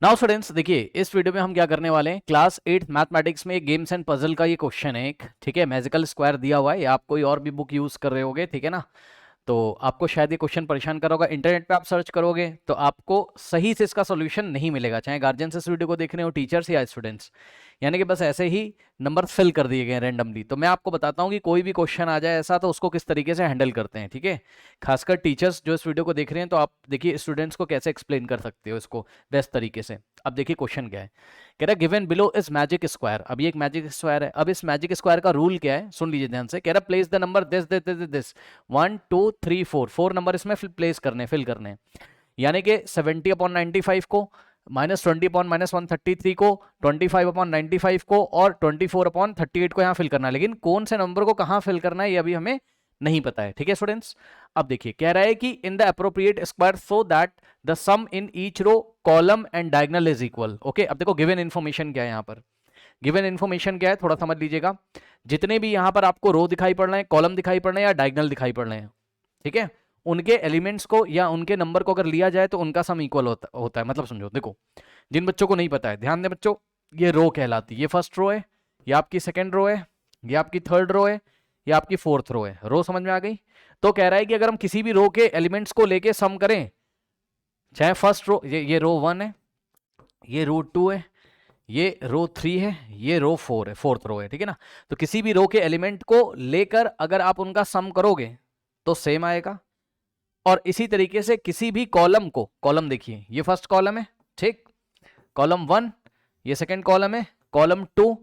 Now students देखिए, इस video में हम क्या करने वाले हैं, क्लास 8 मैथमेटिक्स में गेम्स एंड पजल का ये क्वेश्चन है एक, ठीक है। मैजिकल स्क्वायर दिया हुआ है, या आप कोई और भी बुक यूज कर रहे होगे, ठीक है ना। तो आपको शायद ये क्वेश्चन परेशान कर होगा, इंटरनेट पे आप सर्च करोगे तो आपको सही से इसका सॉल्यूशन नहीं मिलेगा, चाहे गार्जियंस इस वीडियो को देख रहे हो, टीचर्स या स्टूडेंट्स। यानी कि बस ऐसे ही नंबर फिल कर दिए गए रैंडमली। तो मैं आपको बताता हूँ कि कोई भी क्वेश्चन आ जाए ऐसा तो उसको किस तरीके से हैंडल करते हैं, ठीक है। खासकर टीचर्स जो इस वीडियो को देख रहे हैं, तो आप देखिए स्टूडेंट्स को कैसे एक्सप्लेन कर सकते हो इसको बेस्ट तरीके से। अब देखिए क्वेश्चन क्या है, कह रहा है given below is magic square. अब ये एक मैजिक स्क्वायर है। अब इस मैजिक स्क्वायर का रूल क्या है, सुन लीजिए ध्यान से। कह रहा है place the number this this this this 1 2 3 4, 4 number इसमें प्लेस करने, फिल करने। यानी कि 70/95 को, -20/-133 को, 25/95 को और 24/38 को यहाँ फिल करना है। लेकिन कौन से नंबर को कहाँ फिल करना है ये अभी हमें नहीं पता है, ठीक है स्टूडेंट्स। अब देखिए कह रहा है कि in the appropriate square so that the sum in each row column and diagonal is equal. Okay, अब देखो गिवन इन्फॉर्मेशन क्या है यहाँ पर। गिवन इन्फॉर्मेशन क्या है थोड़ा समझ लीजिएगा। जितने भी यहाँ पर आपको रो दिखाई पड़ रहे हैं, कॉलम दिखाई पड़ रहे हैं या डायगोनल दिखाई पड़ रहे हैं, ठीक है, उनके एलिमेंट्स को या उनके नंबर को अगर लिया जाए तो उनका सम इक्वल होता है। मतलब समझो, देखो जिन बच्चों को नहीं पता है ध्यान दें बच्चों, ये रो कहलाती है, ये फर्स्ट रो है, ये आपकी सेकंड रो है, ये आपकी थर्ड रो है, ये आपकी फोर्थ रो है। रो समझ में आ गई। तो कह रहा है कि अगर हम किसी भी रो के एलिमेंट्स को लेके सम करें, चाहे फर्स्ट रो, ये रो 1 है, ये रो 2 है, ये रो 3 है, ये रो 4 है, फोर्थ रो है, ठीक है ना। तो किसी भी रो के एलिमेंट को लेकर अगर आप उनका सम करोगे तो सेम आएगा। और इसी तरीके से किसी भी कॉलम को, कॉलम देखिए ये फर्स्ट कॉलम है, ठीक, कॉलम 1, ये सेकंड कॉलम है, कॉलम 2,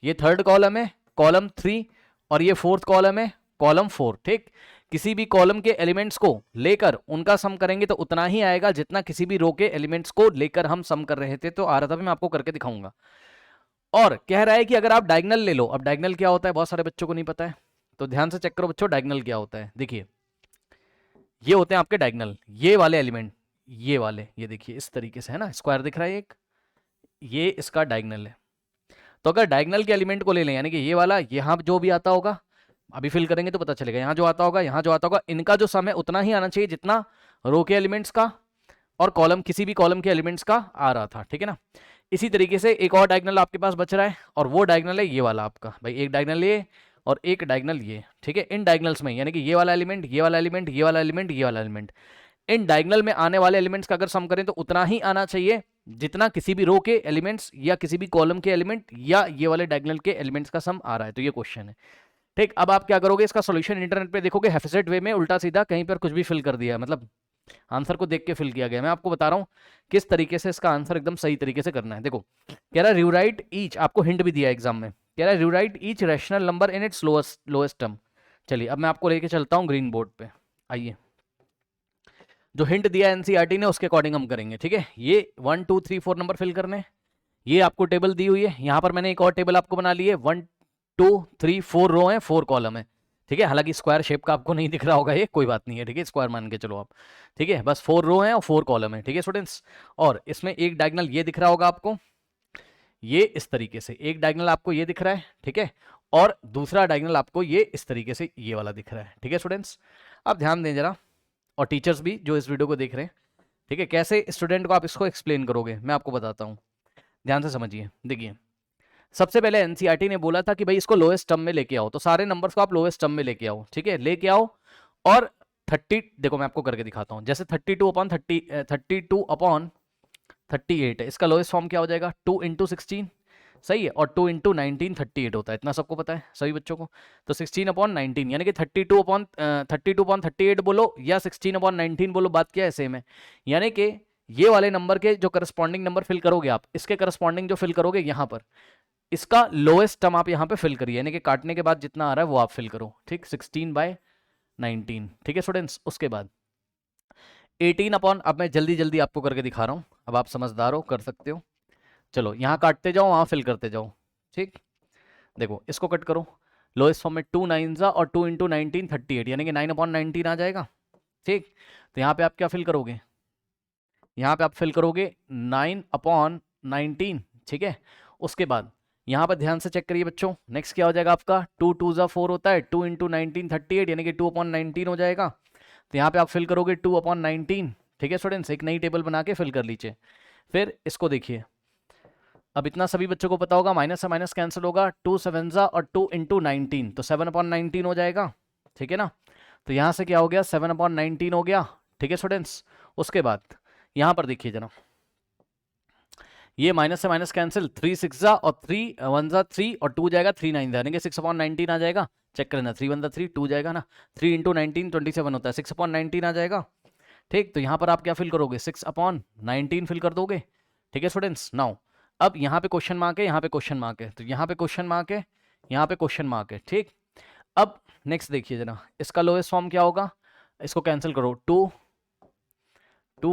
ये थर्ड कॉलम है, कॉलम 3, और ये फोर्थ कॉलम है, कॉलम 4, ठीक। किसी भी कॉलम के एलिमेंट्स को लेकर उनका सम करेंगे तो उतना ही आएगा जितना किसी भी रो के एलिमेंट्स को लेकर हम सम कर रहे थे। तो आ रहा था, मैं आपको करके दिखाऊंगा। और कह रहा है कि अगर आप डायगोनल ले लो। अब डायगोनल क्या होता है बहुत सारे बच्चों को नहीं पता है, तो ध्यान से चेक करो बच्चों डायगोनल क्या होता है। देखिए ये होते हैं आपके डायगोनल, ये वाले एलिमेंट, ये वाले, ये देखिए इस तरीके से है ना, स्क्वायर दिख रहा है एक, ये इसका डायगोनल है। तो अगर डायगोनल के एलिमेंट को ले लें, यानी कि ये वाला, यहाँ जो भी आता होगा, अभी फिल करेंगे तो पता चलेगा, यहाँ जो आता होगा, यहाँ जो आता होगा, इनका जो सम है उतना ही आना चाहिए जितना रो के एलिमेंट्स का और कॉलम, किसी भी कॉलम के एलिमेंट्स का आ रहा था, ठीक है ना। इसी तरीके से एक और डायगोनल आपके पास बच रहा है, और वो डायगोनल है ये वाला आपका, भाई एक डायगोनल ये और एक डायगोनल ये, ठीक है। इन डायगोनल्स में यानी कि ये वाला एलिमेंट, ये वाला एलिमेंट, ये वाला एलिमेंट, ये वाला एलिमेंट, इन डायगोनल में आने वाले एलिमेंट्स का अगर सम करें तो उतना ही आना चाहिए जितना किसी भी रो के एलिमेंट्स या किसी भी कॉलम के एलिमेंट या ये वाले डायगोनल के एलिमेंट्स का सम आ रहा है। तो ये क्वेश्चन है, ठीक। अब आप क्या करोगे, इसका सॉल्यूशन इंटरनेट पे देखोगे, हेफिसेट वे में उल्टा सीधा कहीं पर कुछ भी फिल कर दिया है, मतलब आंसर को देख के फिल किया गया। मैं आपको बता रहा हूँ किस तरीके से इसका आंसर एकदम सही तरीके से करना है। देखो कह रहा है रिवराइट ईच, आपको हिंट भी दिया एग्जाम में, कह रहा है rewrite each rational number in its lowest term. चलिए अब मैं आपको लेके चलता हूँ ग्रीन बोर्ड पे, आइए। जो हिंट दिया एनसीईआरटी ने उसके अकॉर्डिंग हम करेंगे, ठीक है। ये 1 2 3 4 नंबर फिल करने, ये आपको टेबल दी हुई है, यहाँ पर मैंने एक और टेबल आपको बना ली है, 1 2 3 4 रो है, 4 कॉलम है, ठीक है। हालांकि स्क्वायर शेप का आपको नहीं दिख रहा होगा, ये कोई बात नहीं है, ठीक है, स्क्वायर मान के चलो आप, ठीक है। बस 4 रो है और 4 कॉलम है, ठीक है स्टूडेंट्स। और इसमें एक डायगोनल ये दिख रहा होगा आपको, ये इस तरीके से एक डायगोनल आपको ये दिख रहा है, ठीक है। और दूसरा डायगोनल आपको ये इस तरीके से ये वाला दिख रहा है, ठीक है स्टूडेंट्स। अब ध्यान दें जरा, और टीचर्स भी जो इस वीडियो को देख रहे हैं, ठीक है। कैसे स्टूडेंट को आप इसको एक्सप्लेन करोगे मैं आपको बताता हूँ, ध्यान से समझिए। देखिए सबसे पहले एनसीईआरटी ने बोला था कि भाई इसको लोएस्ट टर्म में लेके आओ, तो सारे नंबर्स को आप लोएस्ट टर्म में लेके आओ, ठीक है, लेके आओ। और 30, देखो मैं आपको करके दिखाता हूँ, जैसे 32/38 है, इसका लोएस्ट फॉर्म क्या हो जाएगा, 2 × 16, सही है, और 2 × 19 38 होता है, इतना सबको पता है सभी बच्चों को। तो 16/19 यानी कि 32/38 बोलो या 16/19 बोलो, बात क्या है सेम है। यानी कि ये वाले नंबर के जो करस्पॉन्डिंग नंबर फिल करोगे आप, इसके करस्पॉन्डिंग जो फिल करोगे यहाँ पर, इसका लोएस्ट टर्म आप यहाँ पे फिल करिए, यानी कि काटने के बाद जितना आ रहा है वो आप फिल करो, ठीक, 16/19, ठीक है स्टूडेंट्स। उसके बाद 18 अब मैं जल्दी जल्दी आपको करके दिखा रहा हूँ, अब आप समझदार हो, कर सकते हो। चलो यहाँ काटते जाओ, वहाँ फिल करते जाओ, ठीक। देखो इसको कट करो, लोएस्ट फॉर्म में 2 9 और 2 × 19 38, यानी कि 9/19 आ जाएगा, ठीक। तो यहाँ पे आप क्या फिल करोगे, यहाँ पे आप फिल करोगे 9/19, ठीक है। उसके बाद यहाँ पर ध्यान से चेक करिए बच्चों, नेक्स्ट क्या हो जाएगा आपका, 2 2 4 होता है, 2 × 19 38, यानी कि 2/19 हो जाएगा। तो यहाँ पे आप फिल करोगे 2/19, ठीक है स्टूडेंट्स, एक नई टेबल बना के फिल कर लीजिए। फिर इसको देखिए, अब इतना सभी बच्चों को पता होगा, माइनस से माइनस कैंसिल होगा, 2 7 और 2 इंटू 19, तो 7/19 हो जाएगा, ठीक है ना। तो यहाँ से क्या हो गया, 7/19 हो गया, ठीक है स्टूडेंट्स। उसके बाद यहाँ पर देखिए जरा, ये माइनस से माइनस कैंसिल, 3 6 और 3 1 3 और 2 जाएगा, 3 9 यानी कि 6/19 आ जाएगा। चेक करना, 3 1 3 2 जाएगा ना, 3 इंटू 19 27 होता है, 6/19 आ जाएगा, ठीक। तो यहाँ पर आप क्या फिल करोगे, 6/19 फिल कर दोगे, ठीक है स्टूडेंट्स। नाउ अब यहाँ पे क्वेश्चन मार्क है, यहाँ पे क्वेश्चन मार्क है, तो यहाँ पे क्वेश्चन मार्क है, यहाँ पे क्वेश्चन मार्क है, ठीक। अब नेक्स्ट देखिए जरा, इसका लोएस्ट फॉर्म क्या होगा, इसको कैंसिल करो, 2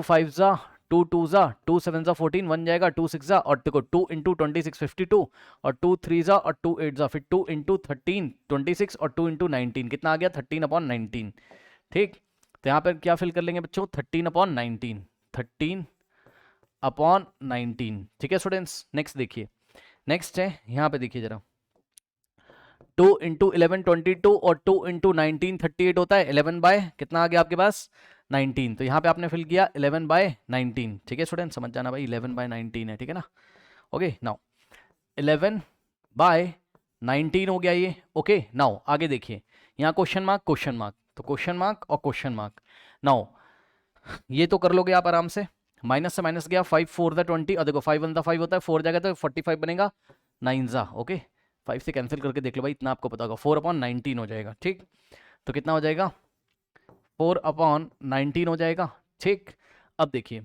5 2 2 2 7 14 1 जाएगा, 2 6 और देखो 2 इंटू 26 52 और 2 3 और 2 8 फिर 2 इंटू 13 26 और 2 इंटू 19 कितना आ गया, 13/19, ठीक। तो यहाँ पर क्या फिल कर लेंगे बच्चों, 13/19, 13/19, ठीक है स्टूडेंट्स। नेक्स्ट देखिए, नेक्स्ट है यहाँ पे देखिए जरा, 2 इंटू 11 22 और 2 इंटू 19 38 होता है, 11 बाय कितना आ गया आपके पास, 19। तो यहाँ पे आपने फिल किया 11/19, ठीक है स्टूडेंट, समझ जाना भाई 11/19 है, ठीक है ना। ओके नाउ 11/19 हो गया ये, ओके। नाउ आगे देखिए, यहाँ क्वेश्चन मार्क क्वेश्चन मार्क, तो क्वेश्चन मार्क और क्वेश्चन मार्क। नाउ ये तो कर लोगे आप आराम से, माइनस से माइनस गया, 5 4 20 और देखो 5 1 5 होता है, 4 जाएगा तो 45 बनेगा, 9 ओके, 5 से कैंसिल करके देख लो भाई, इतना आपको पता होगा, 4/19 हो जाएगा, ठीक। तो कितना हो जाएगा, 4/19 हो जाएगा, ठीक। अब देखिए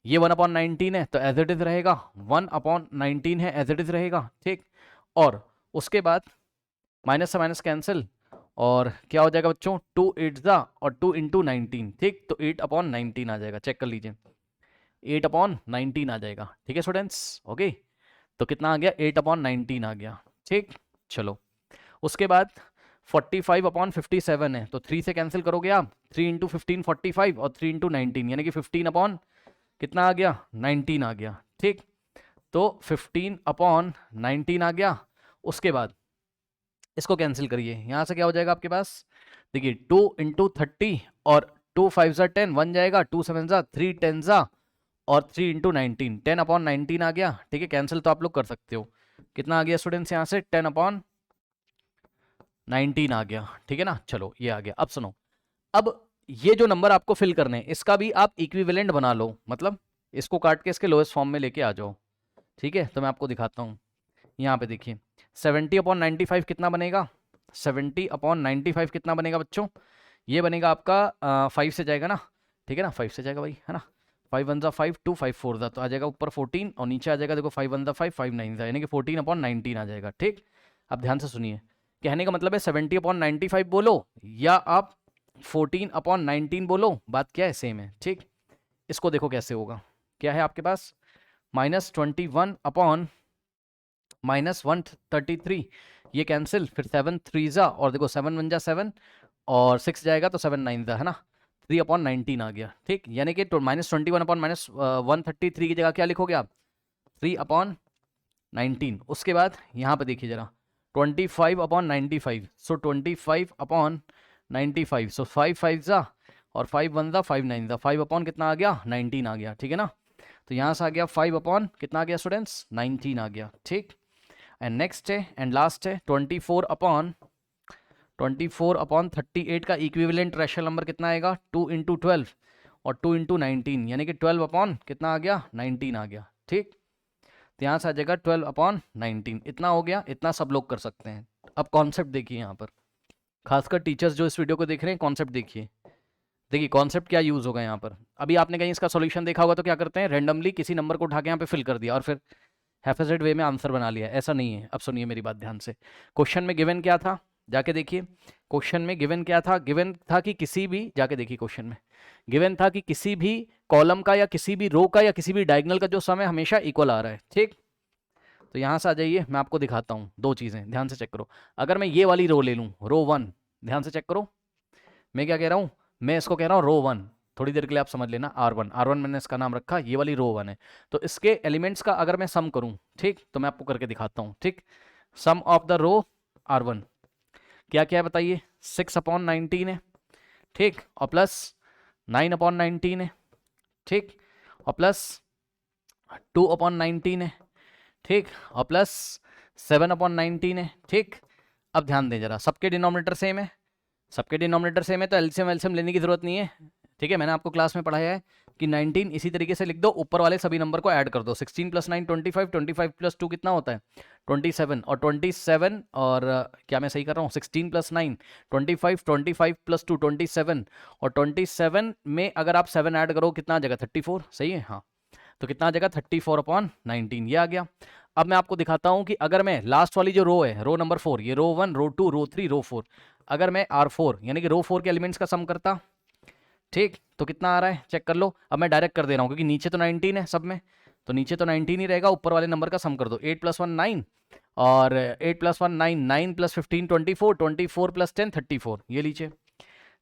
ये 1/19 है तो एज इट इज रहेगा, 1/19 है एज इट इज रहेगा, ठीक। और उसके बाद माइनस से माइनस कैंसिल, और क्या हो जाएगा बच्चों, 2 8 और 2 इंटू 19, ठीक। तो 8/19 आ जाएगा, चेक कर लीजिए, 8/19 आ जाएगा, ठीक है स्टूडेंट्स, ओके। तो कितना आ गया, 8/19 आ गया, ठीक। चलो उसके बाद 45/57 है, तो 3 से कैंसिल करोगे आप, 3 इंटू 15 45 और 3 इंटू 19 यानी कि 15 कितना आ गया, 19 आ गया, ठीक। तो 15/19 आ गया। उसके बाद इसको कैंसिल करिए, यहाँ से क्या हो जाएगा आपके पास, देखिए 2 इंटू 30 और 2 5 10 1 जाएगा, 2 7 3 10 और 3 इंटू 19 10/19 आ गया, ठीक है। कैंसिल तो आप लोग कर सकते हो, कितना आ गया स्टूडेंट्स, यहाँ से 10/19 आ गया, ठीक है ना। चलो ये आ गया। अब सुनो, अब ये जो नंबर आपको फिल करने हैं इसका भी आप इक्विवेलेंट बना लो, मतलब इसको काट के इसके लोएस्ट फॉर्म में लेके आ जाओ, ठीक है। तो मैं आपको दिखाता हूँ, यहाँ पे देखिए 70/95 कितना बनेगा, 70/95 कितना बनेगा बच्चों, ये बनेगा आपका 5 से जाएगा ना, ठीक है ना, 5 से जाएगा भाई, है ना, 5 1 5 2 5 4 तो आ जाएगा ऊपर 14 और नीचे आ जाएगा देखो 5 1 5 5 9 यानी कि 14/19 आ जाएगा, ठीक। अब ध्यान से सुनिए, कहने का मतलब है 70/95 बोलो या आप 14/19 बोलो, बात क्या है, सेम है, ठीक। इसको देखो कैसे होगा, क्या है आपके पास, -133, ये कैंसिल, फिर 7 3 और देखो 7 1 7 और 6 जाएगा तो 7 9 है ना, 3/19 आ गया, ठीक। यानी कि -21/-133 की जगह क्या लिखोगे आप, 3/19। उसके बाद यहाँ पे देखिए जरा 25/95, सो 25/95, सो 5 5 और 5 1 5 9 5 कितना आ गया, 19 आ गया, ठीक है ना। तो यहाँ से आ गया 5 कितना आ गया स्टूडेंट्स, 19 आ गया, ठीक। एंड नेक्स्ट है एंड लास्ट है 24/38 का इक्विवेलेंट रैशनल नंबर कितना आएगा, 2 इंटू 12 और 2 इंटू 19 यानी कि 12 कितना आ गया, 19 आ गया, ठीक। तो यहाँ से आ जाएगा 12/19, इतना हो गया, इतना सब लोग कर सकते हैं। अब कॉन्सेप्ट देखिए यहाँ पर, खासकर टीचर्स जो इस वीडियो को देख रहे हैं, कॉन्सेप्ट देखिए, देखिए कॉन्सेप्ट क्या यूज होगा यहाँ पर। अभी आपने कहीं इसका सॉल्यूशन देखा होगा तो क्या करते हैं, रैंडमली किसी नंबर को उठा के यहाँ पे फिल कर दिया और फिर हैफेजेड वे में आंसर बना लिया, ऐसा नहीं है। अब सुनिए मेरी बात ध्यान से, क्वेश्चन में गिवन क्या था, जाके देखिए क्वेश्चन में गिवन क्या था, गिवन था कि किसी भी, जाके देखिए क्वेश्चन में गिवन था कि किसी भी कॉलम का या किसी भी रो का या किसी भी डायगोनल का जो सम है हमेशा इक्वल आ रहा है, ठीक। तो यहाँ से आ जाइए, मैं आपको दिखाता हूँ दो चीज़ें, ध्यान से चेक करो। अगर मैं ये वाली रो ले लूँ, रो 1, ध्यान से चेक करो, मैं क्या कह रहा हूँ, मैं इसको कह रहा हूँ रो 1, थोड़ी देर के लिए आप समझ लेना, R1 मैंने इसका नाम रखा, ये वाली रो 1 है। तो इसके एलिमेंट्स का अगर मैं सम करूँ, ठीक, तो मैं आपको करके दिखाता हूँ, ठीक। सम ऑफ द रो R1 क्या क्या है बताइए, 6/19 है, ठीक, और प्लस 9/19 है, ठीक, और प्लस 2/19 है, ठीक, और प्लस 7/19 है, ठीक। अब ध्यान दें जरा, सबके डिनोमिनेटर सेम है, सबके डिनोमिनेटर सेम है तो एलसीएम एलसीएम लेने की जरूरत नहीं है, ठीक है। मैंने आपको क्लास में पढ़ाया है कि 19 इसी तरीके से लिख दो, ऊपर वाले सभी नंबर को ऐड कर दो। 16 + 9 25, 25 + 2 कितना होता है 27, और 27 और क्या मैं सही कर रहा हूँ, 16 + 9 25, 25 + 2 27, और 27 में अगर आप 7 ऐड करो कितना आ जाएगा 34, सही है, हाँ। तो कितना आ जाएगा 34/19, ये आ गया। अब मैं आपको दिखाता हूं कि अगर मैं लास्ट वाली जो रो है, रो नंबर 4, ये रो 1, रो 2, रो 3, रो 4, अगर मैं R4 यानी कि रो 4 के एलिमेंट्स का सम करता, ठीक, तो कितना आ रहा है चेक कर लो। अब मैं डायरेक्ट कर दे रहा हूं क्योंकि नीचे तो 19 है सब में, तो नीचे तो 19 ही रहेगा, ऊपर वाले नंबर का सम कर दो। 8 + 1 9, और 8 + 1 9, 9 + 15 24, 24 + 10 34, ये लीजिए,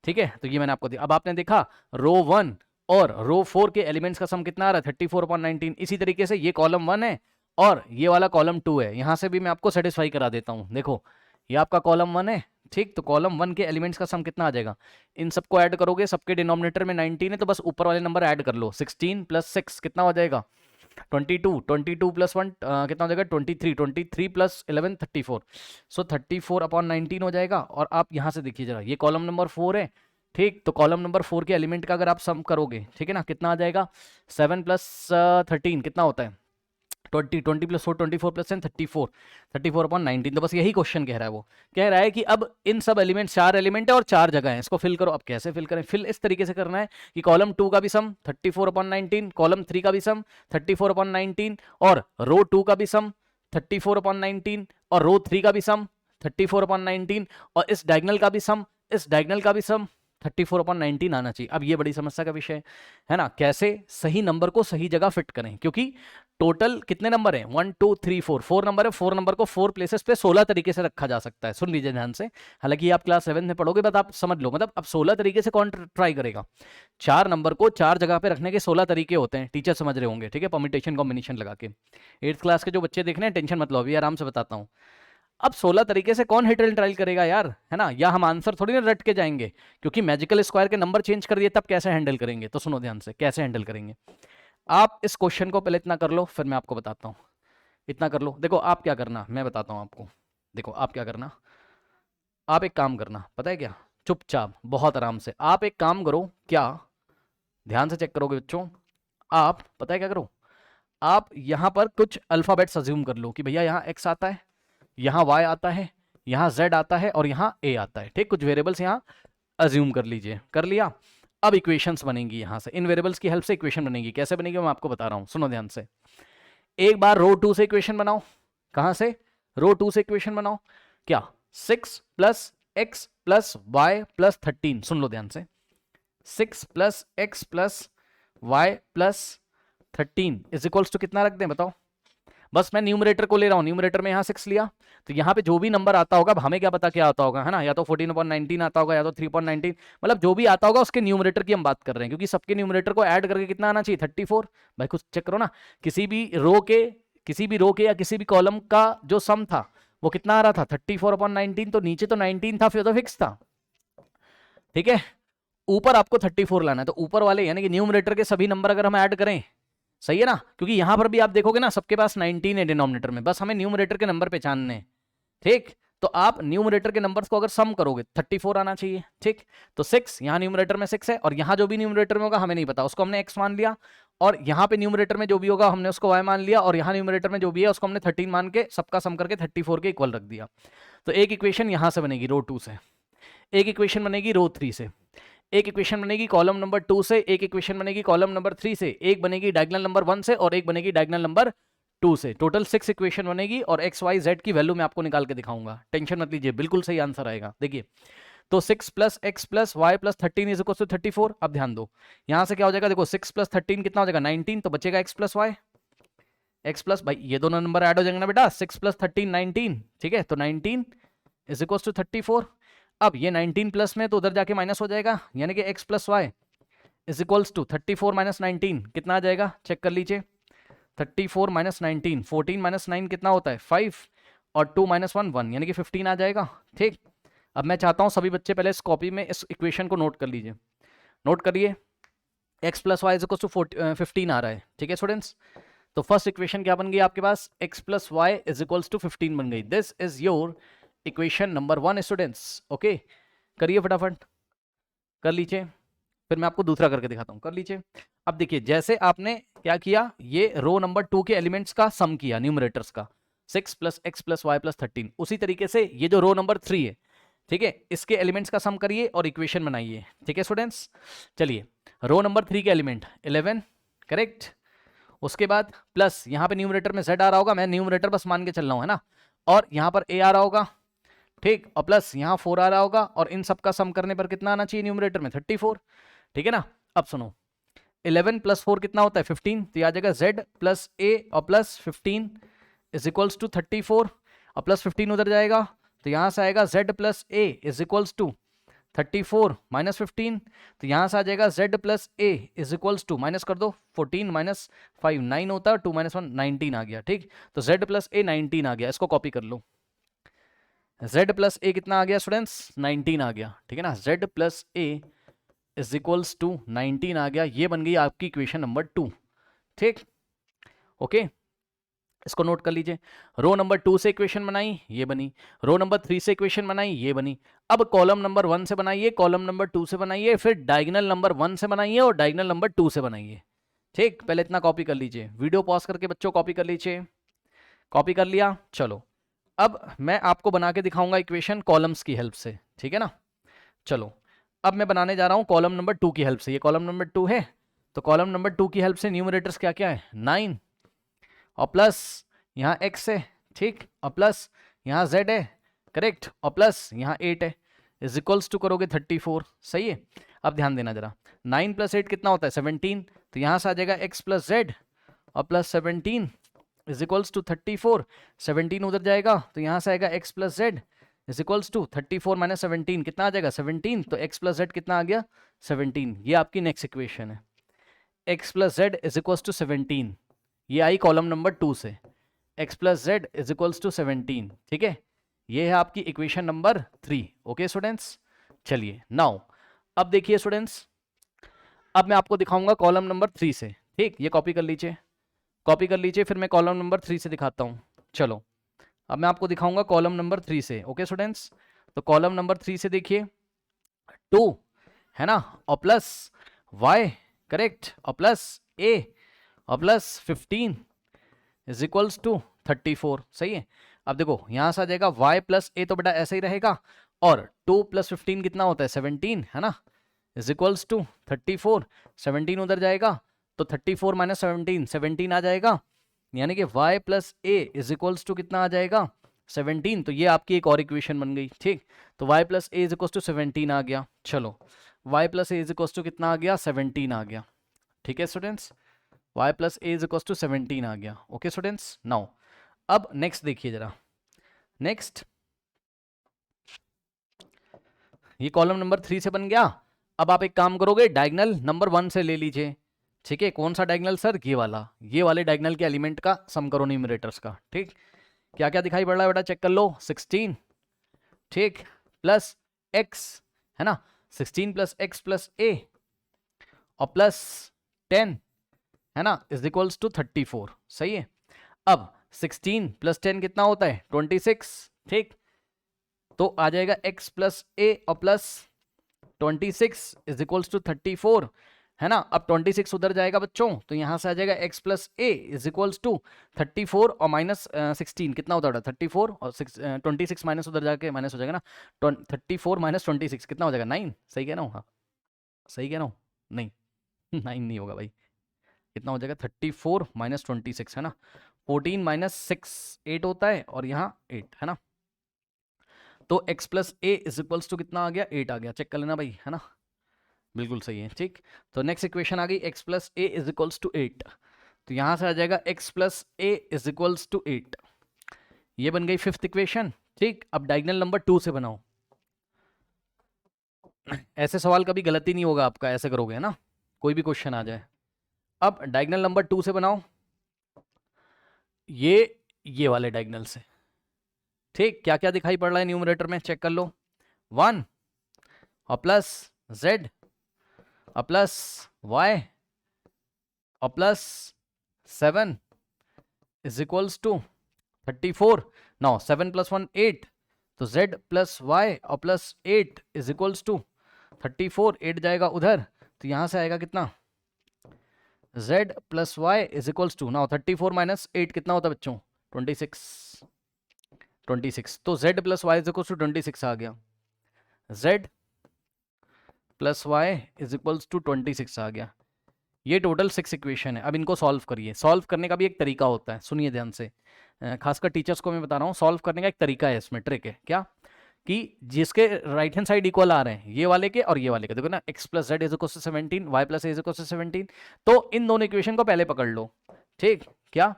ठीक है। तो ये मैंने आपको दिया। अब आपने देखा रो 1 और रो 4 के एलिमेंट्स का सम कितना आ रहा है 34/19। इसी तरीके से ये कॉलम 1 है और ये वाला कॉलम 2 है, यहां से भी मैं आपको सेटिस्फाई करा देता हूं। देखो ये आपका कॉलम 1 है, ठीक, तो कॉलम 1 के एलिमेंट्स का सम कितना आ जाएगा, इन सबको ऐड करोगे, सबके डिनोमिनेटर में 19 है तो बस ऊपर वाले नंबर ऐड कर लो। 16 + 6 कितना हो जाएगा 22, 22 + 1 कितना हो जाएगा 23, 23 + 11 34, सो 34/19 हो जाएगा। और आप यहां से देखिए जरा, ये कॉलम नंबर 4 है, ठीक, तो कॉलम नंबर 4 के एलिमेंट का अगर आप सम करोगे, ठीक है ना, कितना आ जाएगा 7 + 13 कितना होता है 20, 20 + 4 24 + 10 34, 34/19। तो बस यही क्वेश्चन कह रहा है, वो कह रहा है कि अब इन सब एलिमेंट, 4 एलिमेंट है और 4 जगह है, इसको फिल करो। अब कैसे फिल करें, फिल इस तरीके से करना है कि कॉलम 2 का भी सम 34/19, कॉलम 3 का भी सम 34/19, और रो 2 का भी सम 34/19, और रो 3 का भी सम 34/19, और इस डायगोनल का भी सम, इस डायगोनल का भी सम 34/19 आना चाहिए। अब ये बड़ी समस्या का विषय है ना, कैसे सही नंबर को सही जगह फिट करें, क्योंकि टोटल कितने नंबर हैं 1 2 3 4, 4 नंबर है, 4 नंबर को 4 प्लेसेस पे 16 तरीके से रखा जा सकता है। सुन लीजिए ध्यान से, हालांकि आप क्लास 7 में पढ़ोगे, बट आप समझ लो, मतलब अब 16 तरीके से कौन ट्राई करेगा, 4 नंबर को 4 जगह पे रखने के 16 तरीके होते हैं, टीचर समझ रहे होंगे, ठीक है, परम्यूटेशन कॉम्बिनेशन लगा के। 8th क्लास के जो बच्चे देख रहे हैं टेंशन मत लो, अभी आराम से बताता हूँ। अब 16 तरीके से कौन हिट एंड ट्रायल करेगा यार, है ना, या हम आंसर थोड़ी ना रट के जाएंगे, क्योंकि मैजिकल स्क्वायर के नंबर चेंज कर दिए तब कैसे हैंडल करेंगे। तो सुनो ध्यान से कैसे हैंडल करेंगे। आप इस क्वेश्चन को पहले इतना कर लो, फिर मैं आपको बताता हूँ। इतना कर लो, देखो आप क्या करना, मैं बताता हूँ आपको। देखो आप क्या करना, आप एक काम करना, पता है क्या, चुपचाप बहुत आराम से आप एक काम करो, क्या ध्यान से चेक करोगे बच्चों, आप पता है क्या करो, आप यहां पर कुछ अल्फाबेट्स अज्यूम कर लो कि भैया यहाँ x आता है, यहाँ y आता है, यहाँ z आता है, और यहाँ a आता है, ठीक, कुछ वेरिएबल्स यहाँ अज्यूम कर लीजिए। कर लिया, अब इक्वेशंस बनेंगी यहां से, इन वेरिएबल्स की हेल्प से इक्वेशन बनेगी। कैसे बनेगी मैं आपको बता रहा हूं, सुनो ध्यान से। एक बार रो 2 से इक्वेशन बनाओ, कहां से, रो 2 से इक्वेशन बनाओ, क्या 6 + x + y + 13, सुन लो ध्यान से, 6 + x + y + 13 is equals to कितना रख दें बताओ। बस मैं न्यूमरेटर को ले रहा हूं, न्यूमरेटर में यहाँ 6 लिया, तो यहाँ पे जो भी नंबर आता होगा, अब हमें क्या पता क्या आता होगा, है ना, या तो 14/19 आता होगा, या तो 3/19, मतलब जो भी आता होगा उसके न्यूमरेटर की हम बात कर रहे हैं, क्योंकि सबके न्यूमरेटर को ऐड करके कितना आना चाहिए 34। भाई कुछ चेक करो ना, किसी भी रो के या किसी भी कॉलम का जो सम था वो कितना आ रहा था 34/19, तो नीचे तो 19 था, फिर तो फिक्स था, ठीक है, ऊपर आपको 34 लाना है। तो ऊपर वाले यानी कि न्यूमरेटर के सभी नंबर अगर हम ऐड करें, सही है ना, क्योंकि यहां पर भी आप देखोगे ना सबके पास 19 है डिनोमिनेटर में, बस हमें न्यूमरेटर के नंबर पहचानने हैं, ठीक। तो आप न्यूमरेटर के नंबर्स को अगर सम करोगे 34 आना चाहिए, ठीक। तो 6 यहाँ न्यूमरेटर में 6 है, और यहाँ जो भी न्यूमरेटर में होगा हमें नहीं पता, उसको हमने x मान लिया, और यहाँ पे न्यूमरेटर में जो भी होगा हमने उसको y मान लिया, और यहाँ न्यूमरेटर में जो भी है उसको हमने 13 मान के सबका सम करके 34 के इक्वल रख दिया। तो एक इक्वेशन यहां से बनेगी रो 2 से, एक इक्वेशन बनेगी रो 3 से, एक इक्वेशन बनेगी कॉलम नंबर 2 से, एक इक्वेशन बनेगी कॉलम नंबर 3 से, एक बनेगी डायगोनल नंबर 1 से, और एक बनेगी डायगोनल नंबर 2 से। टोटल 6 इक्वेशन बनेगी, और x y z की वैल्यू मैं आपको निकाल के दिखाऊंगा, टेंशन मत लीजिए, बिल्कुल सही आंसर आएगा। देखिए, तो 6 + x + y + 13 is equal to 34। अब ध्यान दो, यहां से क्या हो जाएगा, देखो 6 + 13 कितना हो जाएगा 19, तो बचेगा x + y, x प्लस, भाई ये दोनों नंबर ऐड हो जाएंगे ना बेटा, 6 + 13 19, ठीक है, तो 19 इज इक्वल टू 34। अब ये 19 प्लस में तो उधर जाके माइनस हो जाएगा, यानी कि x + y is equals to 34 - 19 कितना आ जाएगा, चेक कर लीजिए। 34 - 19, 14 - 9 कितना होता है 5, और 2 - 1 1, यानी कि 15 आ जाएगा, ठीक। अब मैं चाहता हूं सभी बच्चे पहले इस कॉपी में इस इक्वेशन को नोट कर लीजिए, नोट करिए, x + y is equal to 15 आ रहा है, ठीक है स्टूडेंट्स। तो फर्स्ट इक्वेशन क्या बन गई आपके पास, x plus Y is equals to 15 बन गई। This is your equation number 1 students. Okay, करिए फटाफट, कर लीजिए, फिर मैं आपको दूसरा करके दिखाता हूं, कर लीजिए। अब देखिए जैसे आपने क्या किया, ये रो नंबर 2 के एलिमेंट्स का सम किया, न्यूमरेटर्स का 6 plus X plus Y plus 13, उसी तरीके से ये जो रो नंबर 3 है, ठीक है, इसके एलिमेंट्स का सम करिए और इक्वेशन बनाइए। ठीक है स्टूडेंट्स, चलिए रो नंबर 3 के एलिमेंट 11, करेक्ट, उसके बाद प्लस यहाँ पे न्यूमरेटर में z आ रहा होगा, मैं न्यूमरेटर बस मान के चल रहा हूँ, है ना, और यहाँ पर a आ रहा होगा, ठीक, और प्लस यहाँ 4 आ रहा होगा, और इन सब का सम करने पर कितना आना चाहिए न्यूमरेटर में, 34। ठीक है ना, अब सुनो, 11 प्लस 4 कितना होता है 15, तो आ जाएगा z प्लस a और प्लस 15 इज इक्वल्स टू 34, और प्लस 15 उधर जाएगा, तो यहाँ से आएगा z plus a is equals to 34 minus 15, तो यहाँ से आ जाएगा z plus a is equals to, minus कर दो, 14 माइनस 5 9 होता है, 2 माइनस 1 19 आ गया। ठीक, तो z प्लस a 19 आ गया, इसको कॉपी कर लो, z प्लस a कितना आ गया स्टूडेंट्स, 19 आ गया। ठीक है ना, z plus a is equals to 19 आ गया, ये बन गई आपकी इक्वेशन नंबर 2। ठीक, ओके, इसको नोट कर लीजिए। रो नंबर 2 से इक्वेशन बनाई, ये बनी, रो नंबर 3 से इक्वेशन बनाई, ये बनी। अब कॉलम नंबर 1 से बनाइए, कॉलम नंबर 2 से बनाइए, फिर डायगोनल नंबर 1 से बनाइए और डायगोनल नंबर 2 से बनाइए। ठीक, पहले इतना कॉपी कर लीजिए, वीडियो पॉज करके बच्चों कॉपी कर लीजिए, कॉपी कर लिया। चलो अब मैं आपको बना के दिखाऊंगा इक्वेशन कॉलम्स की हेल्प से, ठीक है ना। चलो अब मैं बनाने जा रहा हूं कॉलम नंबर 2 की हेल्प से, ये कॉलम नंबर 2 है, तो कॉलम नंबर 2 की हेल्प से न्यूमरेटर्स क्या क्या है, 9 और प्लस यहाँ x है, ठीक, और प्लस यहाँ z है, करेक्ट, और प्लस यहाँ 8 है, इज इक्वल्स टू करोगे 34। सही है, अब ध्यान देना जरा, 9 प्लस 8 कितना होता है 17, तो यहाँ से आ जाएगा x प्लस जेड और प्लस 17 इज इक्वल्स टू 34, 17 उधर जाएगा, तो यहाँ से आएगा x plus Z is equals to 34 minus 17 कितना आ जाएगा 17, तो x प्लस जेड कितना आ गया 17। ये आपकी नेक्स्ट इक्वेशन है, x plus Z is equals to 17, ये आई कॉलम नंबर 2 से, x plus Z is equals to 17। ठीक है, ये है आपकी इक्वेशन नंबर 3। ओके स्टूडेंट्स, चलिए नाउ अब देखिए स्टूडेंट्स, अब मैं आपको दिखाऊंगा कॉलम नंबर 3 से। ठीक, ये कॉपी कर लीजिए, कॉपी कर लीजिए, फिर मैं कॉलम नंबर 3 से दिखाता हूँ। चलो अब मैं आपको दिखाऊंगा कॉलम नंबर 3 से। ओके स्टूडेंट्स, तो कॉलम नंबर 3 से देखिए 2 है ना, और प्लस y, करेक्ट, और प्लस a और प्लस 15 इज इक्वल्स टू 34। सही है, अब देखो यहाँ से आ जाएगा y प्लस a, तो बेटा ऐसा ही रहेगा, और 2 प्लस 15 कितना होता है 17, है ना, इज इक्वल्स टू 34, 17 उधर जाएगा, तो 34 माइनस 17 17 आ जाएगा, यानी कि y plus a is equals to कितना आ जाएगा 17। तो ये आपकी एक और इक्वेशन बन गई। ठीक, तो y plus a is equals to 17 आ गया। चलो y plus a is equals to कितना आ गया 17 आ गया। ठीक है students, y plus a is equals to 17 आ गया। ओके स्टूडेंट्स, नाउ अब नेक्स्ट देखिए जरा, नेक्स्ट ये कॉलम नंबर 3 से बन गया। अब आप एक काम करोगे, डायगोनल नंबर 1 से ले लीजिए। ठीक है, कौन सा डायगोनल सर, ये वाले डायगोनल के एलिमेंट का सम करो न्यूमरेटर्स का। ठीक, क्या क्या दिखाई पड़ रहा है बेटा, चेक कर लो, 16, ठीक, प्लस x, है ना, 16 प्लस x प्लस a और प्लस 10, है ना, इज इक्वल्स टू 34। सही है, अब 16 प्लस 10 कितना होता है 26। ठीक, तो आ जाएगा x प्लस a और प्लस 26 इज इक्वल्स टू 34, है ना। अब 26 उधर जाएगा बच्चों, तो यहां से आ जाएगा x plus a is equals to 34 और माइनस 16 कितना होता है 34, और 26 माइनस उधर जाके माइनस हो जाएगा ना, 34 माइनस 26 कितना हो जाएगा 9। सही कह रहा हूँ, हाँ सही कह रहा हूँ, नहीं 9 नहीं होगा भाई, कितना हो जाएगा 34 माइनस 26, है ना, 14 माइनस 6 8 होता है, और यहाँ 8, है ना, तो x plus a is equals to कितना आ गया 8 आ गया, चेक कर लेना भाई, है ना, बिल्कुल सही है। ठीक, तो नेक्स्ट इक्वेशन आ गई x plus a is equals to 8, तो यहां से आ जाएगा x plus a is equals to 8, ये बन गई फिफ्थ इक्वेशन। ठीक, अब डायगोनल नंबर 2 से बनाओ, ऐसे सवाल कभी गलती नहीं होगा आपका, ऐसे करोगे है ना, कोई भी क्वेश्चन आ जाए। अब डायगोनल नंबर 2 से बनाओ, ये वाले डायगोनल से। ठीक, क्या क्या दिखाई पड़ रहा है न्यूमरेटर में, चेक कर लो, 1 और प्लस z और प्लस y और plus 7 is equals to 34। Now 7 + 1 8, तो z प्लस वाई और प्लस 8 इज इक्वल्स टू 34। 8 जाएगा उधर, तो यहां से आएगा कितना, z plus Y is equals to, now 34 minus 8 कितना होता है बच्चों, 26। 26, तो z plus Y is equals to 26 आ गया, z plus Y is equals to 26 आ गया। ये टोटल 6 इक्वेशन है। अब इनको सॉल्व करिए। सॉल्व करने का भी एक तरीका होता है, सुनिए ध्यान से, खासकर टीचर्स को मैं बता रहा हूँ, सॉल्व करने का एक तरीका है, इसमें ट्रिक है क्या, कि जिसके राइट हैंड साइड इक्वल आ रहे हैं, ये वाले के और ये वाले के, देखो ना, x plus Z is equal to 17, y plus A is equal to 17, तो इन दोनों इक्वेशन को पहले पकड़ लो, ठीक, क्या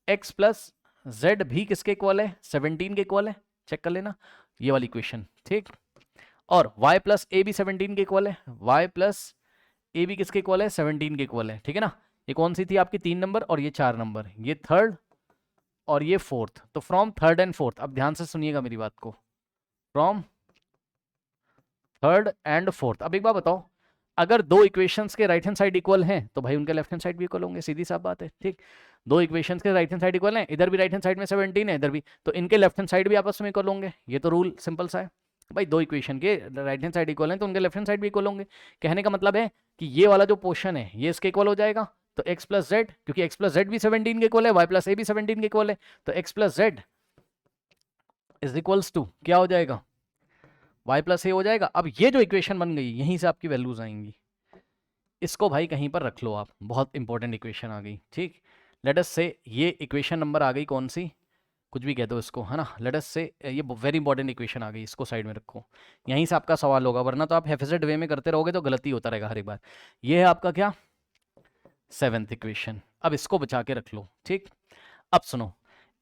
x प्लस जेड भी किसके इक्वल है, 17 के इक्वल है, चेक कर लेना, ये वाली इक्वेशन, ठीक, और y प्लस ए भी 17 के इक्वल है, y प्लस ए भी किसके इक्वल है, 17 के इक्वल है, ठीक है ना। ये कौन सी थी आपकी 3 नंबर और ये 4 नंबर, ये थर्ड और ये फोर्थ, तो फ्रॉम थर्ड एंड फोर्थ, अब ध्यान से सुनिएगा मेरी बात को, फ्रॉम थर्ड एंड फोर्थ। अब एक बात बताओ, अगर दो इक्वेशंस के राइट हैंड साइड इक्वल हैं तो भाई उनके लेफ्ट हैंड साइड भी इक्वल होंगे, सीधी साफ बात है, ठीक। दो इक्वेशंस के राइट हैंड साइड इक्वल हैं, इधर भी राइट हैंड साइड में 17 है, इधर भी, तो इनके लेफ्ट हैंड साइड भी आपस में इक्वल होंगे, ये तो रूल सिंपल सा है भाई, दो इक्वेशन के राइट हैंड साइड इक्वल हैं तो उनके लेफ्ट हैंड साइड भी इक्वल होंगे। कहने का मतलब है कि ये वाला जो पोर्शन है ये इसके इक्वल हो जाएगा, तो x प्लस जेड, क्योंकि x प्लस जेड भी 17 के इक्वल है, y प्लस ए भी 17 के इक्वल है, तो x plus Z is equals to क्या हो जाएगा, y प्लस ए हो जाएगा। अब ये जो इक्वेशन बन गई, यहीं से आपकी वैल्यूज आएंगी, इसको भाई कहीं पर रख लो आप, बहुत इंपॉर्टेंट इक्वेशन आ गई, ठीक। लेट अस से ये इक्वेशन नंबर आ गई कौन सी, कुछ भी कह दो इसको, है ना, लेट अस से ये वेरी इंपॉर्टेंट इक्वेशन आ गई, इसको साइड में रखो, यहीं से आपका सवाल होगा, वरना तो आप हेफेजेड वे में करते रहोगे तो गलती होता रहेगा हर एक बार। ये है आपका क्या, 7th इक्वेशन। अब इसको बचा के रख लो, ठीक। अब सुनो,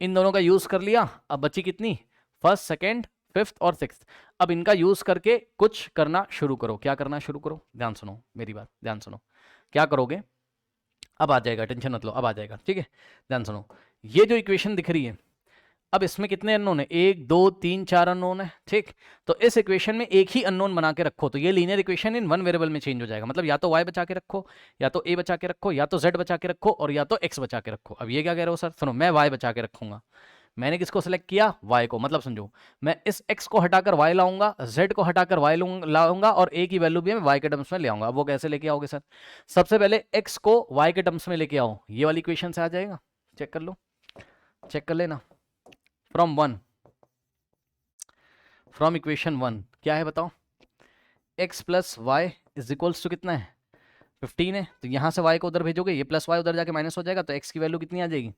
इन दोनों का यूज कर लिया, अब बची कितनी, फर्स्ट, सेकेंड, फिफ्थ और सिक्स्थ। अब इनका यूज करके कुछ करना शुरू करो। क्या करना शुरू करो, ध्यान सुनो मेरी बात, ध्यान सुनो, क्या करोगे, अब आ जाएगा, टेंशन मत लो, अब आ जाएगा, ठीक है, ध्यान सुनो। ये जो इक्वेशन दिख रही है, अब इसमें कितने अननोन है, 1 2 3 4 अननोन है, ठीक। तो इस इक्वेशन में एक ही अननोन बना के रखो, तो ये linear equation in one variable में चेंज हो जाएगा, मतलब या तो y बचा के रखो, या तो a बचा के रखो, या तो z बचा के रखो, और या तो x बचा के रखो। अब ये क्या कह रहे हो सर, सुनो, मैं y बचा के रखूंगा, मैंने किसको सिलेक्ट किया, y को, मतलब समझो, मैं इस x को हटाकर y लाऊंगा, z को हटाकर y लाऊंगा, और a की वैल्यू भी मैं y के टर्म्स में ले आऊंगा। अब वो कैसे लेके आओगे सर, सबसे पहले x को y के टर्म्स में लेके आओ, ये वाली इक्वेशन से आ जाएगा, चेक कर लो, चेक कर लेना, फ्रॉम इक्वेशन 1 क्या है बताओ, x plus Y is equals to कितना है, 15 है, तो यहां से y को उधर भेजोगे, ये प्लस वाई उधर जाके माइनस हो जाएगा, तो x की वैल्यू कितनी आ जाएगी,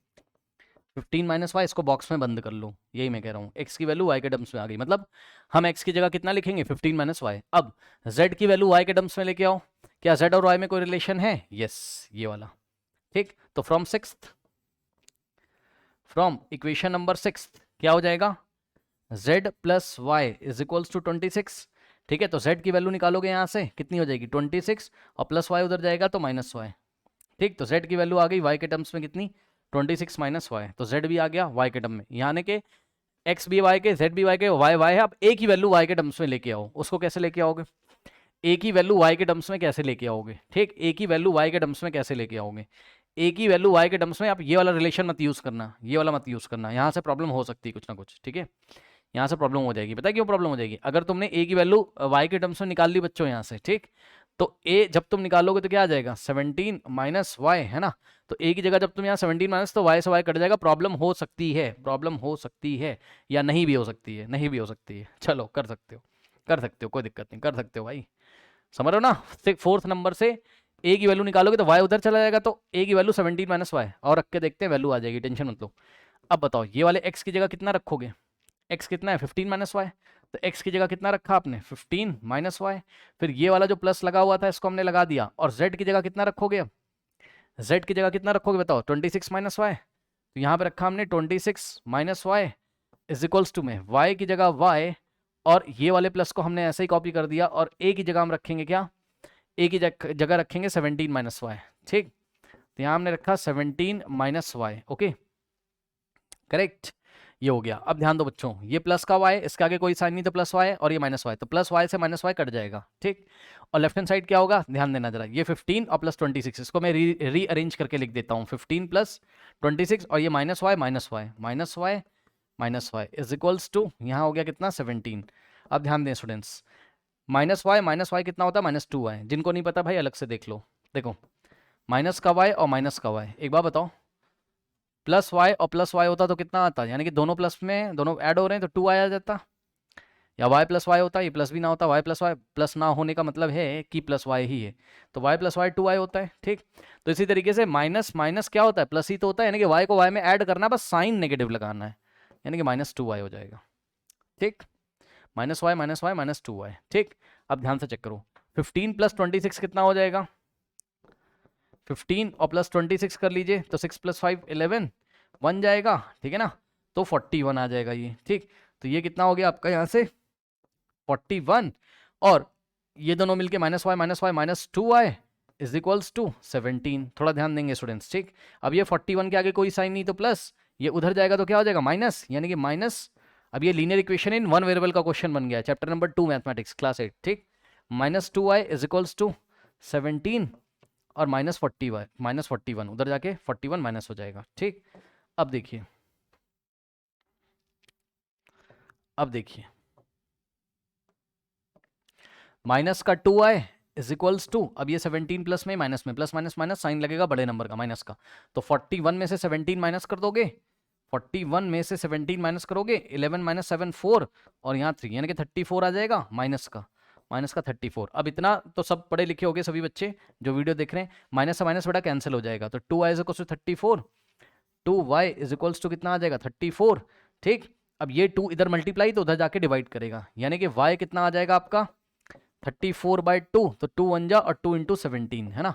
15 माइनस वाई, इसको बॉक्स में बंद कर लो, यही मैं कह रहा हूँ, x की वैल्यू y के टर्म्स में आ गई, मतलब हम x की जगह कितना लिखेंगे, 15 माइनस वाई। अब z की वैल्यू y के टर्म्स में लेके आओ, क्या z और y में कोई रिलेशन है, यस, ये वाला, ठीक। तो फ्रॉम इक्वेशन नंबर 6 क्या हो जाएगा, z plus Y is equals to 26, ठीक है। तो z की वैल्यू निकालोगे यहाँ से, कितनी हो जाएगी, 26, और प्लस वाई उधर जाएगा तो माइनस वाई, ठीक। तो z की वैल्यू आ गई y के टर्म्स में कितनी, 26 माइनस वाई, तो z भी आ गया y के टर्म में, यानी कि x भी y के, z भी y के, y है। अब a की वैल्यू y के टर्म्स में लेके आओ, उसको कैसे लेके आओगे, a की वैल्यू y के टर्म्स में कैसे लेके आओगे, ठीक, a की वैल्यू y के टर्म्स में कैसे लेके आओगे, a की वैल्यू y के टर्म्स में, आप ये वाला रिलेशन मत यूज करना, ये वाला मत यूज करना, यहाँ से प्रॉब्लम हो सकती है कुछ ना कुछ, ठीक है, यहाँ से प्रॉब्लम हो जाएगी। पता है क्यों प्रॉब्लम हो जाएगी, अगर तुमने a की वैल्यू y के टर्म्स में निकाल ली बच्चों यहाँ से, ठीक, तो a जब तुम निकालोगे तो क्या आ जाएगा, 17 माइनस वाई, है ना, तो a की जगह जब तुम यहाँ 17 माइनस, तो y से y कट जाएगा, प्रॉब्लम हो सकती है, प्रॉब्लम हो सकती है, या नहीं भी हो सकती है, नहीं भी हो सकती है, चलो कर सकते हो, कर सकते हो, कोई दिक्कत नहीं, कर सकते हो भाई, समझ रहे हो ना। 4th नंबर से a की वैल्यू निकालोगे तो y उधर चला जाएगा, तो a की वैल्यू 17 माइनस वाई, और रख के देखते हैं वैल्यू आ जाएगी, टेंशन मत लो। अब बताओ, ये वाले x की जगह कितना रखोगे, x कितना है, 15 माइनस वाई, तो x की जगह कितना रखा आपने, 15 माइनस वाई, फिर ये वाला जो प्लस लगा हुआ था इसको हमने लगा दिया, और z की जगह कितना रखोगे, अब z की जगह कितना रखोगे बताओ, 26 माइनस वाई, तो यहाँ पे रखा हमने 26 minus Y is equals to में y की जगह y, और ये वाले प्लस को हमने ऐसे ही कॉपी कर दिया, और a की जगह हम रखेंगे क्या, a की जगह रखेंगे 17 माइनस वाई, ठीक, तो यहाँ हमने रखा 17 माइनस वाई, ओके, करेक्ट। ये हो गया। अब ध्यान दो बच्चों, ये प्लस का y, इसके आगे कोई साइन नहीं तो प्लस y, और ये माइनस y, तो प्लस y से माइनस y कट जाएगा, ठीक। और लेफ्ट हैंड साइड क्या होगा, ध्यान देना जरा, ये 15 और प्लस 26, इसको मैं रीअरेंज करके लिख देता हूँ, 15 प्लस 26, और ये minus y minus y minus y minus y is equals to, यहाँ हो गया कितना 17। अब ध्यान दें स्टूडेंट्स, माइनस y कितना होता है, -2y। जिनको नहीं पता भाई अलग से देख लो। देखो माइनस का y और माइनस का y, एक बार बताओ, प्लस y और प्लस y होता तो कितना आता, यानी कि दोनों प्लस में दोनों ऐड हो रहे हैं तो 2y आ जाता, या y प्लस वाई होता, ये प्लस भी ना होता, y प्लस वाई, प्लस ना होने का मतलब है कि प्लस y ही है, तो y प्लस वाई 2y होता है, ठीक। तो इसी तरीके से माइनस माइनस क्या होता है, प्लस ही तो होता है, यानी कि y को y में ऐड करना, बस साइन नेगेटिव लगाना है, यानी कि -2y हो जाएगा, ठीक। -y, ठीक। अब ध्यान से चेक करो, 15 प्लस 26 कितना हो जाएगा, 15 और प्लस 26 कर लीजिए, तो 6 प्लस 5 11 1 जाएगा, ठीक है ना, तो 41 आ जाएगा ये, ठीक। तो ये कितना हो गया आपका यहाँ से 41, और ये दोनों मिलके -y -2y is equals to 17। थोड़ा ध्यान देंगे स्टूडेंट्स, ठीक। अब ये 41 के आगे कोई साइन नहीं तो प्लस, ये उधर जाएगा तो क्या हो जाएगा माइनस, यानी कि माइनस। अब ये linear equation in one variable का क्वेश्चन बन गया, चैप्टर नंबर 2 मैथमेटिक्स क्लास 8, ठीक। -2y इज इक्वल्स टू 17 और -41 उधर जाके 41 माइनस हो जाएगा, ठीक। अब देखिए, माइनस का 2y इज इक्वल्स टू, अब ये 17 प्लस में माइनस में, प्लस माइनस माइनस साइन लगेगा बड़े नंबर का माइनस का, तो 41 में से 17 माइनस कर दोगे, 41 में से 17 माइनस करोगे, 11 - 7 4, और यहाँ 3, यानी कि 34 आ जाएगा माइनस का 34। अब इतना तो सब पढ़े लिखे होगे सभी बच्चे जो वीडियो देख रहे हैं, माइनस से माइनस बड़ा कैंसिल हो जाएगा, तो 2y is equals to 34, 2y is equals to कितना आ जाएगा 34, ठीक। अब ये 2 इधर मल्टीप्लाई तो उधर जाके डिवाइड करेगा, यानी कि y कितना आ जाएगा आपका 34/2, तो 2 1 जा और 2 × 17 है ना,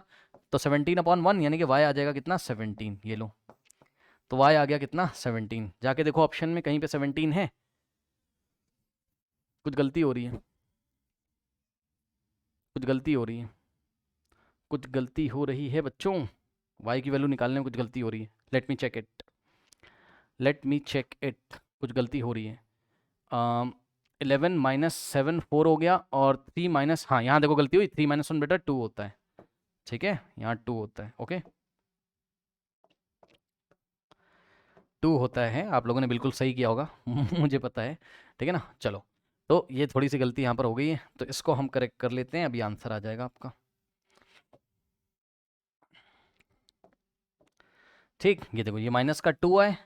तो 17/1, यानी कि y आ जाएगा कितना 17, ये लो, तो y आ गया कितना 17। जाके देखो ऑप्शन में कहीं पे 17 है, कुछ गलती हो रही है, कुछ गलती हो रही है बच्चों, y की वैल्यू निकालने में कुछ गलती हो रही है, लेट मी चेक इट, कुछ गलती हो रही है। 11 - 7 4 हो गया, और 3 माइनस, हाँ यहाँ देखो गलती हुई, 3 - 1 बेटा 2 होता है, ठीक है, यहाँ 2 होता है, ओके 2 होता है, आप लोगों ने बिल्कुल सही किया होगा मुझे पता है, ठीक है ना। चलो, तो ये थोड़ी सी गलती यहाँ पर हो गई है, तो इसको हम करेक्ट कर लेते हैं, अभी आंसर आ जाएगा आपका, ठीक। ये देखो ये माइनस का 2 है,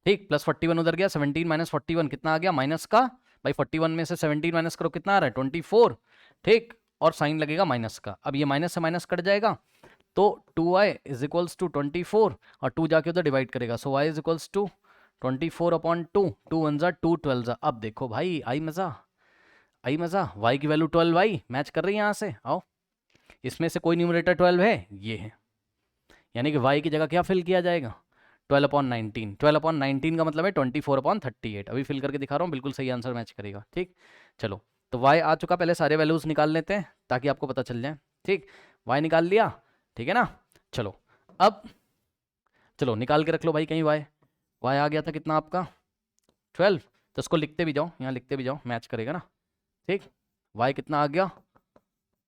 ठीक, प्लस 41 उधर गया, 17 - 41 कितना आ गया माइनस का, भाई 41 में से 17 माइनस करो कितना आ रहा है 24, ठीक, और साइन लगेगा माइनस का, अब ये माइनस से माइनस कट जाएगा, तो 2y इज इक्वल्स टू 24, और 2 जाके उधर डिवाइड करेगा, सो y इज इक्वल्स टू 24/2, 2 1 जा 2 12 जा। अब देखो भाई आई मज़ा, y की वैल्यू 12y मैच कर रही है, यहाँ से आओ, इसमें से कोई न्यूमरेटर 12 है, ये है, यानी कि y की जगह क्या फिल किया जाएगा 12/19, 12/19 का मतलब है 24/38, अभी फिल करके दिखा रहा हूँ, बिल्कुल सही आंसर मैच करेगा, ठीक। चलो, तो y आ चुका, पहले सारे वैल्यूज निकाल लेते हैं ताकि आपको पता चल जाए, ठीक। y निकाल लिया, ठीक है ना। चलो, अब चलो निकाल के रख लो भाई कहीं y आ गया था कितना आपका 12, तो इसको लिखते भी जाओ, यहाँ लिखते भी जाओ, मैच करेगा ना, ठीक। y कितना आ गया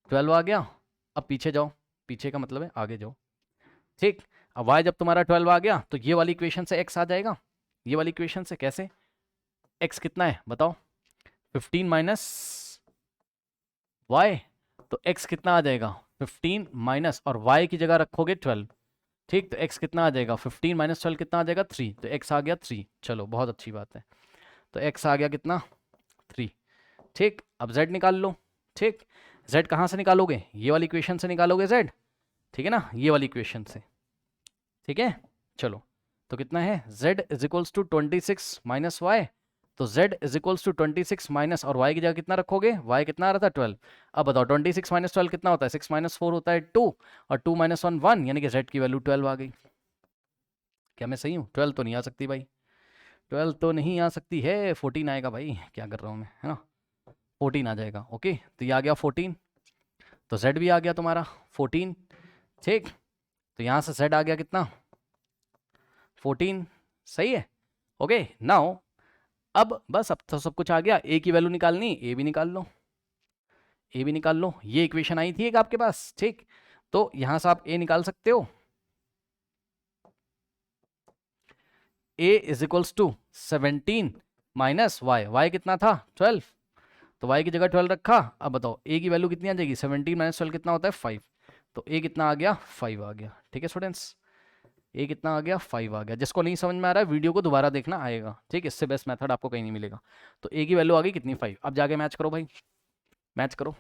12 आ गया, अब पीछे जाओ, पीछे का मतलब है आगे जाओ, ठीक। अब y जब तुम्हारा 12 आ गया, तो ये वाली इक्वेशन से x आ जाएगा, ये वाली इक्वेशन से कैसे, x कितना है बताओ 15 माइनस y, तो x कितना आ जाएगा 15 माइनस, और y की जगह रखोगे 12, ठीक, तो x कितना आ जाएगा 15 - 12 कितना आ जाएगा 3, तो x आ गया 3, चलो बहुत अच्छी बात है, तो x आ गया कितना 3, ठीक। अब z निकाल लो, ठीक, z कहाँ से निकालोगे, ये वाली इक्वेशन से निकालोगे z, ठीक है ना, ये वाली इक्वेशन से, ठीक है। चलो, तो कितना है z is equals to 26 minus Y, तो z is equals to 26 minus, और y की जगह कितना रखोगे, y कितना आ रहा था 12, अब बताओ 26 - 12 कितना होता है 6 - 4 होता है 2, और 2 - 1 1, यानी कि z की वैल्यू 12 आ गई। क्या मैं सही हूँ, 12 तो नहीं आ सकती भाई, 12 तो नहीं आ सकती है, 14 आएगा भाई, क्या कर रहा हूँ मैं, है ना, 14 आ जाएगा, ओके। तो ये आ गया 14, तो z भी आ गया तुम्हारा 14, ठीक। तो यहाँ से z आ गया कितना 14, सही है। ओके नाउ अब बस अब तो सब कुछ आ गया, ए की वैल्यू निकालनी, ए भी निकाल लो, ए भी निकाल लो। ये इक्वेशन आई थी एक आपके पास, ठीक, तो यहां से आप ए निकाल सकते हो। A is equals to 17 minus Y, Y कितना था 12, तो y की जगह 12 रखा। अब बताओ a की वैल्यू कितनी आ जाएगी, 17 माइनस 12 कितना होता है 5, तो a कितना आ गया 5 आ गया। ठीक है स्टूडेंट्स, a कितना आ गया 5 आ गया। जिसको नहीं समझ में आ रहा है वीडियो को दोबारा देखना आएगा, ठीक, इससे बेस्ट मेथड आपको कहीं नहीं मिलेगा। तो a की वैल्यू आ गई कितनी 5। अब जाके मैच करो भाई, मैच करो,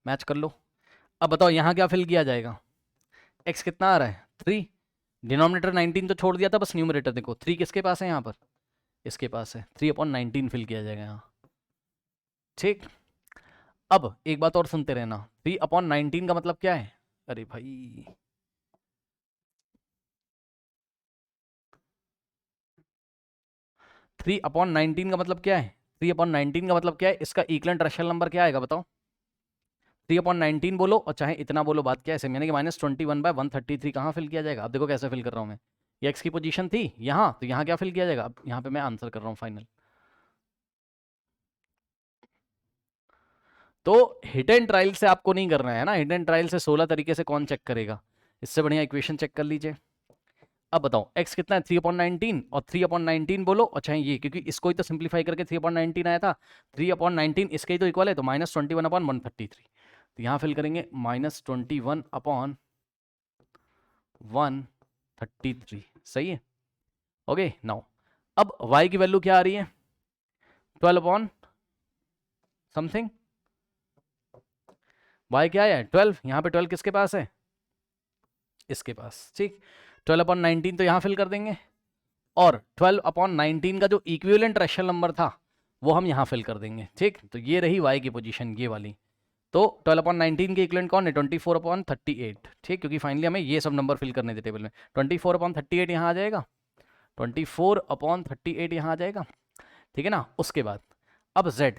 मैच कर लो। अब बताओ यहाँ क्या फिल किया जाएगा, x कितना आ रहा है 3, डिनोमिनेटर 19 तो छोड़ दिया था, बस न्यूमरेटर देखो 3 किसके पास है यहाँ पर, इसके पास है, 3/19 फिल किया जाएगा यहाँ। ठीक, अब एक बात और सुनते रहना, 3/19 का मतलब क्या है, अरे भाई 3/19 का मतलब क्या है, 3/19 का मतलब क्या है, इसका इक्विवेलेंट रेशनल नंबर क्या आएगा बताओ। 3/19 बोलो और चाहे इतना बोलो, बात क्या है सेम, यानी कि -21/133 कहाँ फिल किया जाएगा। अब देखो कैसे फिल कर रहा हूँ मैं, ये एक्स की पोजीशन थी यहाँ, तो यहाँ क्या फिल किया जाएगा। अब यहाँ पे मैं आंसर कर रहा हूँ फाइनल। तो हिट एंड ट्रायल से आपको नहीं करना है ना, हिट एंड ट्रायल से 16 तरीके से कौन चेक करेगा, इससे बढ़िया इक्वेशन चेक कर लीजिए। अब बताओ x कितना है 3/19, और 3/19 बोलो और चाहे ये, क्योंकि इसको ही तो सिंप्लीफाई करके 3/19 आया था, 3/19 इसके ही तो इक्वल है, तो -21/133, तो यहाँ फिल करेंगे -21/133, सही है। ओके नाउ अब y की वैल्यू क्या आ रही है 12 समथिंग, y क्या है 12, यहाँ पे 12 किसके पास है, इसके पास, ठीक, 12/19 तो यहाँ फिल कर देंगे, और 12/19 का जो इक्विवेलेंट रेशनल नंबर था वो हम यहाँ फिल कर देंगे। ठीक, तो ये रही y की पोजीशन ये वाली, तो 12/19 के इक्विवेलेंट कौन है 24/38, ठीक, क्योंकि फाइनली हमें ये सब नंबर फिल करने थे टेबल में। 24/38 यहाँ आ जाएगा, 24/38 यहाँ आ जाएगा, ठीक है ना। उसके बाद अब z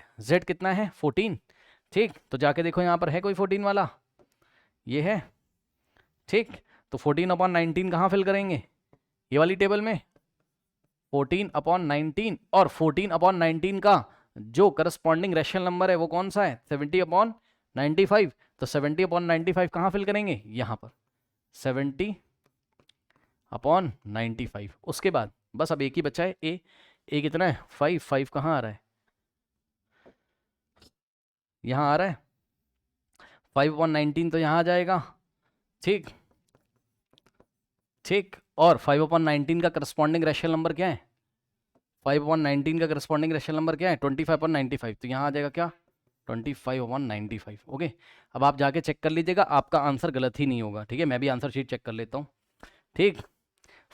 कितना है 14, ठीक, तो जाके देखो यहाँ पर है कोई 14 वाला, ये है, ठीक, तो 14/19 कहाँ फिल करेंगे, ये वाली टेबल में 14/19, और 14/19 का जो करस्पॉन्डिंग रेशनल नंबर है वो कौन सा है 70/95, तो 70/95 कहाँ फिल करेंगे यहाँ पर 70/95। उसके बाद बस अब एक ही बचा है ए कितना है 5 कहाँ आ रहा है, यहाँ आ रहा है 5/19 तो यहाँ आ जाएगा, ठीक, ठीक, और 5/19 का करस्पॉन्डिंग रेशनल नंबर क्या है, 5/19 का करस्पॉन्डिंग रेशनल नंबर क्या है 25/95, तो यहाँ आ जाएगा क्या 25/95। ओके, अब आप जाके चेक कर लीजिएगा आपका आंसर गलत ही नहीं होगा, ठीक है, मैं भी आंसर शीट चेक कर लेता हूँ। ठीक,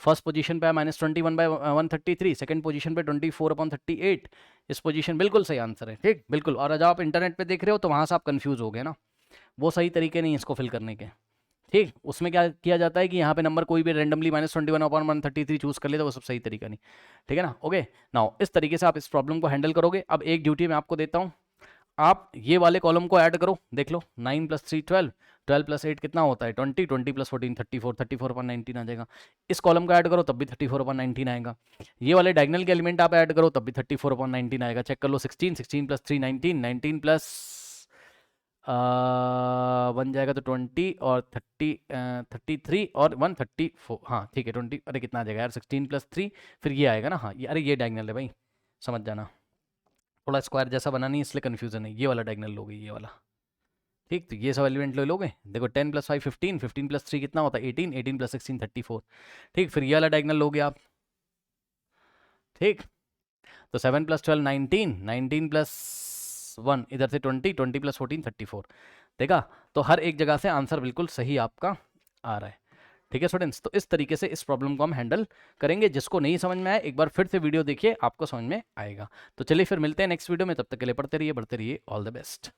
फर्स्ट पोजीशन पे है -21/133, सेकंड पोजीशन पे 24/38, इस पोजीशन बिल्कुल सही आंसर है, ठीक, बिल्कुल। और जब आप इंटरनेट पे देख रहे हो तो वहाँ से आप कंफ्यूज हो गए ना, वो सही तरीके नहीं इसको फिल करने के, ठीक, उसमें क्या किया जाता है कि यहाँ पे नंबर कोई भी रेंडमली -21/133 चूज कर ले, तो वो सब सही तरीका नहीं, ठीक है ना। ओके नाउ इस तरीके से आप इस प्रॉब्लम को हैंडल करोगे। अब एक ड्यूटी मैं आपको देता हूँ, आप ये वाले कॉलम को ऐड करो, देख लो 9 + 3 12, 12 + 8 कितना होता है 20, 20 + 14 34, 34/19 आ जाएगा। इस कॉलम को ऐड करो तब भी 34/19 आएगा। ये वाले डायगोनल के एलिमेंट आप ऐड करो तब भी 34/19 आएगा। चेक कर लो 16, 16 + 3 19, 19 प्लस बन जाएगा तो 20 और 33 और 134, हाँ ठीक है 20, अरे कितना आ जाएगा यार 16 + 3 फिर ये आएगा ना, हाँ ये, अरे ये डायगोनल है भाई, समझ जाना, थोड़ा स्क्वायर जैसा बना नहीं इसलिए कन्फ्यूजन है, ये वाला डायगोनल लोगे ये वाला, ठीक, तो ये सब एलिमेंट ले लोगे। देखो 10 + 5 15, 15 + 3 कितना होता है 18, 18 + 16 34, ठीक, फिर ये वाला डायगोनल लोगे आप, ठीक, तो 7 + 12 19, 19 + 1 इधर से 20, 20 + 14 34, देखा, तो हर एक जगह से आंसर बिल्कुल सही आपका आ रहा है, ठीक है स्टूडेंट्स। तो इस तरीके से इस प्रॉब्लम को हम हैंडल करेंगे। जिसको नहीं समझ में आए एक बार फिर से वीडियो देखिए, आपको समझ में आएगा। तो चलिए फिर मिलते हैं नेक्स्ट वीडियो में, तब तक के लिए पढ़ते रहिए, बढ़ते रहिए, ऑल द बेस्ट।